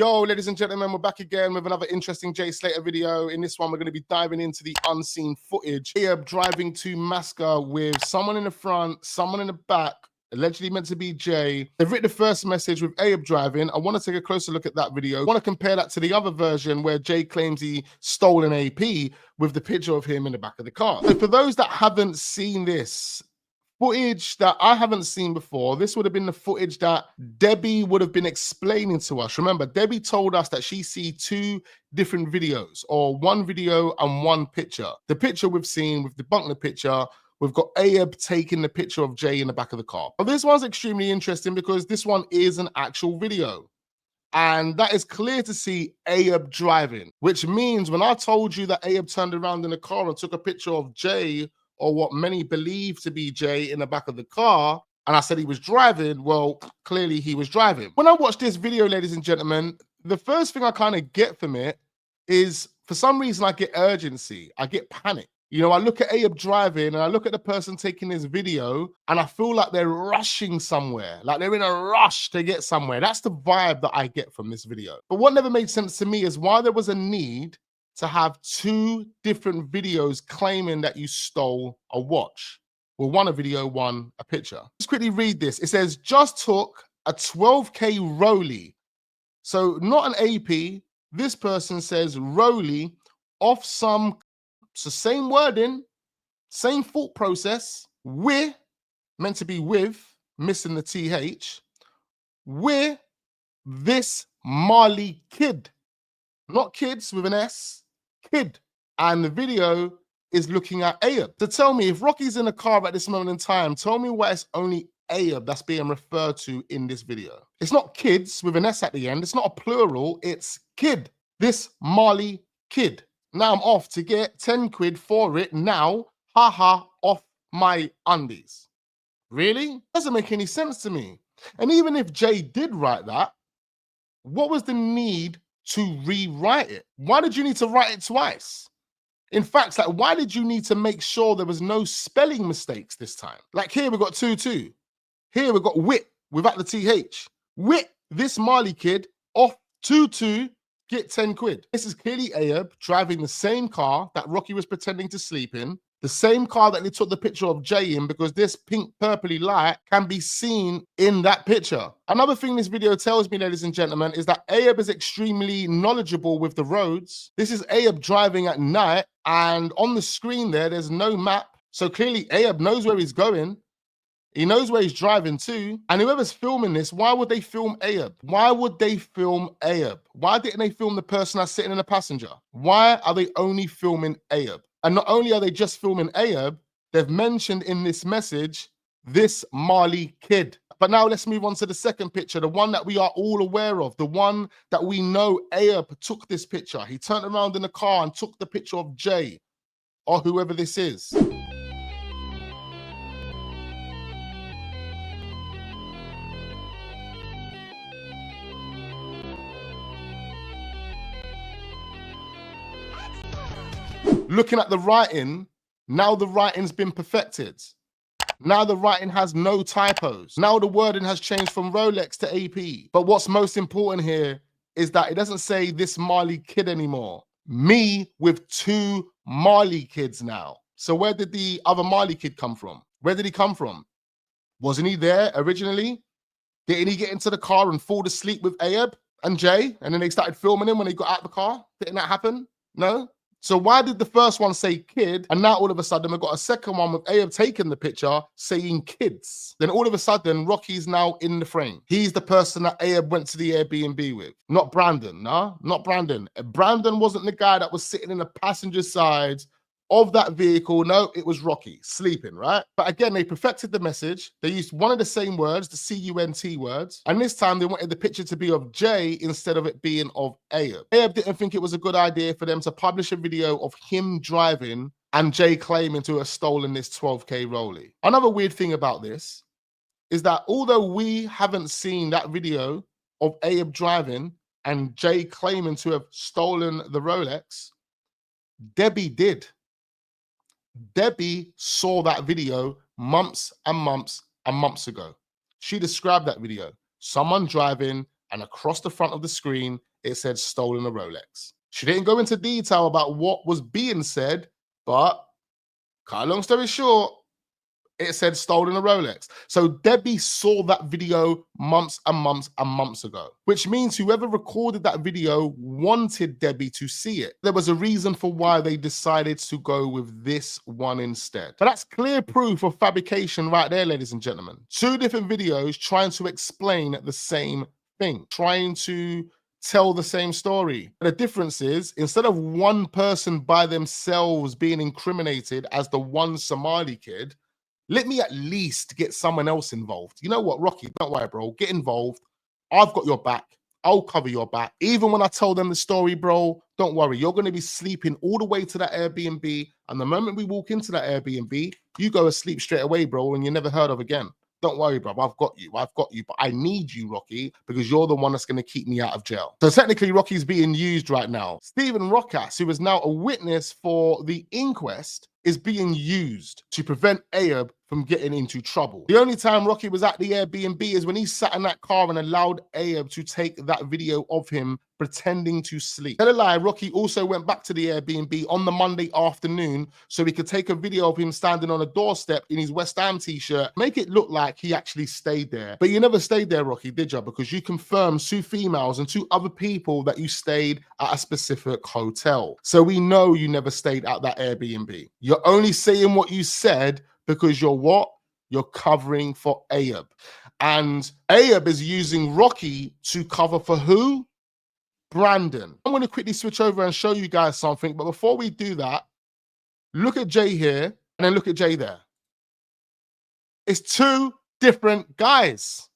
Yo, ladies and gentlemen, we're back again with another interesting Jay Slater video. In this one, we're going to be diving into the unseen footage. Here, driving to Masca with someone in the front, someone in the back, allegedly meant to be Jay. They've written the first message with Ayub driving. I want to take a closer look at that video. I want to compare that to the other version where Jay claims he stole an AP with the picture of him in the back of the car. So for those that haven't seen this, footage that I haven't seen before, this would have been the footage that Debbie would have been explaining to us. Remember, Debbie told us that she see two different videos, or one video and one picture. The picture we've seen, we've debunked the picture. We've got Ayub taking the picture of Jay in the back of the car. But this one's extremely interesting because this one is an actual video. And that is clear to see Ayub driving, which means when I told you that Ayub turned around in the car and took a picture of Jay, or what many believe to be Jay, in the back of the car, and I said he was driving, well, clearly he was driving. When I watch this video, ladies and gentlemen, the first thing I kind of get from it is, for some reason, I get urgency. I get panic. You know, I look at Ayub driving and I look at the person taking this video and I feel like they're rushing somewhere, like they're in a rush to get somewhere. That's the vibe that I get from this video. But what never made sense to me is why there was a need to have two different videos claiming that you stole a watch. Well, one a video, one a picture. Let's quickly read this. It says, just took a 12K Rollie. So not an AP. This person says Rollie off some, so same wording, same thought process. We're meant to be with, missing the TH. We're this Marley kid. Not kids with an S. Kid. And the video is looking at Ayub. So tell me, if Rocky's in a car at this moment in time, tell me why it's only Ayub that's being referred to in this video. It's not kids with an S at the end. It's not a plural. It's kid. This Marley kid. Now I'm off to get 10 quid for it now. Haha, off my undies. Really? Doesn't make any sense to me. And even if Jay did write that, what was the need to rewrite it? Why did you need to write it twice? In fact, like, why did you need to make sure there was no spelling mistakes this time? Like here we got 2-2. Here we got wit without the TH. Wit, this Marley kid, off 2-2, get 10 quid. This is clearly Ayub driving the same car that Rocky was pretending to sleep in, the same car that they took the picture of Jay in, because this pink purpley light can be seen in that picture. Another thing this video tells me, ladies and gentlemen, is that Ayub is extremely knowledgeable with the roads. This is Ayub driving at night, and on the screen there's no map. So clearly Ayub knows where he's going. He knows where he's driving to. And whoever's filming this, why would they film Ayub? Why would they film Ayub? Why didn't they film the person that's sitting in the passenger? Why are they only filming Ayub? And not only are they just filming Ayub, they've mentioned in this message, this Marley kid. But now let's move on to the second picture, the one that we are all aware of, the one that we know Ayub took this picture. He turned around in the car and took the picture of Jay, or whoever this is. Looking at the writing, now the writing's been perfected. Now the writing has no typos. Now the wording has changed from Rolex to AP. But what's most important here is that it doesn't say this Marley kid anymore. Me with two Marley kids now. So where did the other Marley kid come from? Where did he come from? Wasn't he there originally? Didn't he get into the car and fall asleep with Ayub and Jay? And then they started filming him when he got out of the car? Didn't that happen? No? So why did the first one say kid, and now all of a sudden we've got a second one with Ayub taking the picture saying kids? Then all of a sudden Rocky's now in the frame. He's the person that Ayub went to the Airbnb with, not Brandon. No, not Brandon. Brandon wasn't the guy that was sitting in the passenger side of that vehicle. No, it was Rocky sleeping, right? But again, they perfected the message. They used one of the same words, the C-U-N-T words. And this time they wanted the picture to be of Jay instead of it being of Ayub. Ayub didn't think it was a good idea for them to publish a video of him driving and Jay claiming to have stolen this 12K Rollie. Another weird thing about this is that although we haven't seen that video of Ayub driving and Jay claiming to have stolen the Rolex, Debbie did. Debbie saw that video months and months and months ago. She described that video. Someone driving and across the front of the screen, it said stolen a Rolex. She didn't go into detail about what was being said, but cut a long story short, it said stolen a Rolex. So Debbie saw that video months and months and months ago, which means whoever recorded that video wanted Debbie to see it. There was a reason for why they decided to go with this one instead. But that's clear proof of fabrication right there, ladies and gentlemen. Two different videos trying to explain the same thing, trying to tell the same story. The difference is, instead of one person by themselves being incriminated as the one Somali kid, let me at least get someone else involved. You know what, Rocky, don't worry, bro. Get involved. I've got your back. I'll cover your back. Even when I tell them the story, bro, don't worry. You're going to be sleeping all the way to that Airbnb. And the moment we walk into that Airbnb, you go asleep straight away, bro, and you're never heard of again. Don't worry, bro. I've got you. I've got you. But I need you, Rocky, because you're the one that's going to keep me out of jail. So technically, Rocky's being used right now. Stephen Rockas, who is now a witness for the inquest, is being used to prevent Ayub from getting into trouble. The only time Rocky was at the Airbnb is when he sat in that car and allowed Ayub to take that video of him pretending to sleep. Tell a lie, Rocky also went back to the Airbnb on the Monday afternoon so he could take a video of him standing on a doorstep in his West Ham t-shirt, make it look like he actually stayed there. But you never stayed there, Rocky, did you? Because you confirmed 2 females and 2 other people that you stayed at a specific hotel. So we know you never stayed at that Airbnb. You're only saying what you said because you're what? You're covering for Ayub. And Ayub is using Rocky to cover for who? Brandon. I'm going to quickly switch over and show you guys something. But before we do that, look at Jay here and then look at Jay there. It's 2 different guys.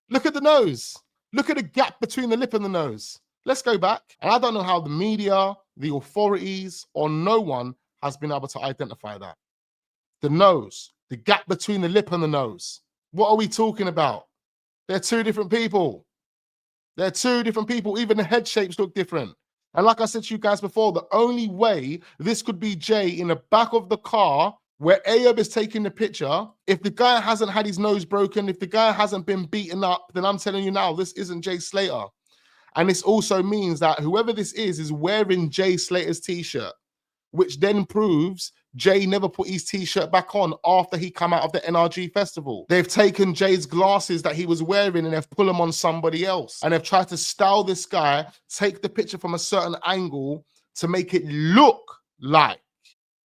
Look at the nose. Look at the gap between the lip and the nose. Let's go back. And I don't know how the media, the authorities, or no one has been able to identify that. The nose, the gap between the lip and the nose. What are we talking about? They're 2 different people. They're 2 different people. Even the head shapes look different. And like I said to you guys before, the only way this could be Jay in the back of the car where Ayub is taking the picture, if the guy hasn't had his nose broken, if the guy hasn't been beaten up, then I'm telling you now, this isn't Jay Slater. And this also means that whoever this is wearing Jay Slater's t-shirt, which then proves Jay never put his t-shirt back on after he came out of the NRG festival. They've taken Jay's glasses that he was wearing and they've put them on somebody else. And they've tried to style this guy, take the picture from a certain angle to make it look like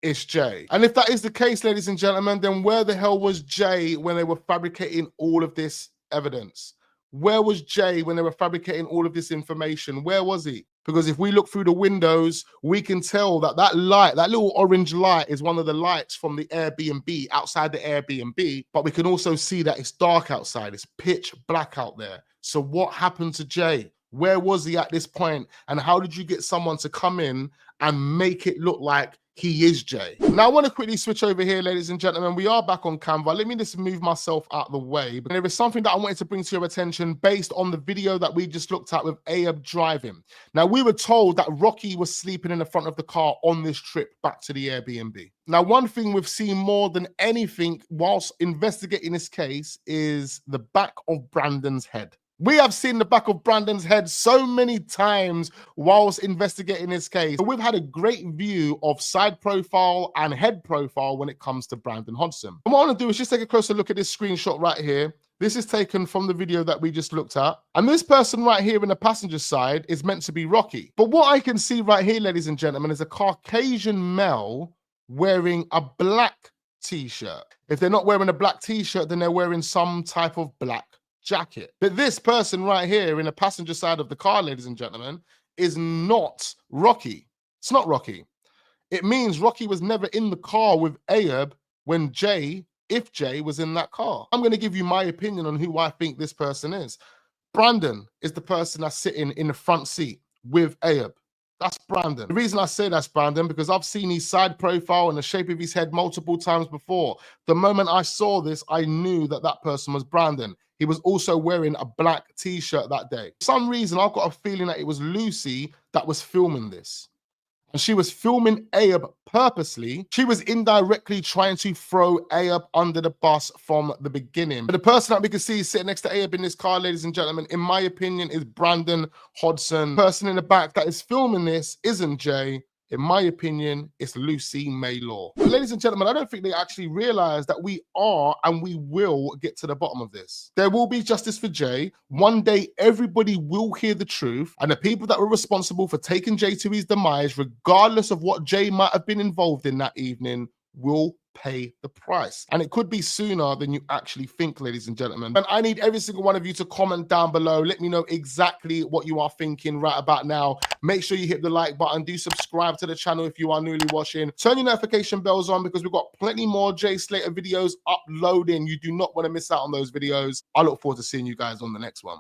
it's Jay. And if that is the case, ladies and gentlemen, then where the hell was Jay when they were fabricating all of this evidence? Where was Jay when they were fabricating all of this information? Where was he? Because if we look through the windows, we can tell that that light, that little orange light, is one of the lights from the Airbnb, outside the Airbnb. But we can also see that it's dark outside. It's pitch black out there. So what happened to Jay? Where was he at this point? And how did you get someone to come in and make it look like he is Jay? Now, I want to quickly switch over here, ladies and gentlemen. We are back on Canva. Let me just move myself out of the way. But there is something that I wanted to bring to your attention based on the video that we just looked at with Ayub driving. Now, we were told that Rocky was sleeping in the front of the car on this trip back to the Airbnb. Now, one thing we've seen more than anything whilst investigating this case is the back of Brandon's head. We have seen the back of Brandon's head so many times whilst investigating this case. We've had a great view of side profile and head profile when it comes to Brandon Hodgson. And what I want to do is just take a closer look at this screenshot right here. This is taken from the video that we just looked at. And this person right here in the passenger side is meant to be Rocky. But what I can see right here, ladies and gentlemen, is a Caucasian male wearing a black t-shirt. If they're not wearing a black t-shirt, then they're wearing some type of black jacket. But this person right here in the passenger side of the car, ladies and gentlemen, is not Rocky. It's not Rocky. It means Rocky was never in the car with Ayub when Jay, if Jay was in that car. I'm going to give you my opinion on who I think this person is. Brandon is the person that's sitting in the front seat with Ayub. That's Brandon. The reason I say that's Brandon, because I've seen his side profile and the shape of his head multiple times before. The moment I saw this, I knew that that person was Brandon. He was also wearing a black t-shirt that day. For some reason, I've got a feeling that it was Lucy that was filming this. and she was filming Ayub purposely, she was indirectly trying to throw Ayub under the bus from the beginning. But the person that we can see sitting next to Ayub in this car, ladies and gentlemen, in my opinion, is Brandon Hodson. The person in the back that is filming this isn't Jay. In my opinion, it's Lucy Maylor. But ladies and gentlemen, I don't think they actually realize that we are and we will get to the bottom of this. There will be justice for Jay. One day, everybody will hear the truth, and the people that were responsible for taking Jay to his demise, regardless of what Jay might have been involved in that evening, will pay the price. And it could be sooner than you actually think, ladies and gentlemen. And I need every single one of you to comment down below. Let me know exactly what you are thinking right about now. Make sure you hit the like button. Do subscribe to the channel if you are newly watching. Turn your notification bells on because we've got plenty more Jay Slater videos uploading. You do not want to miss out on those videos. I look forward to seeing you guys on the next one.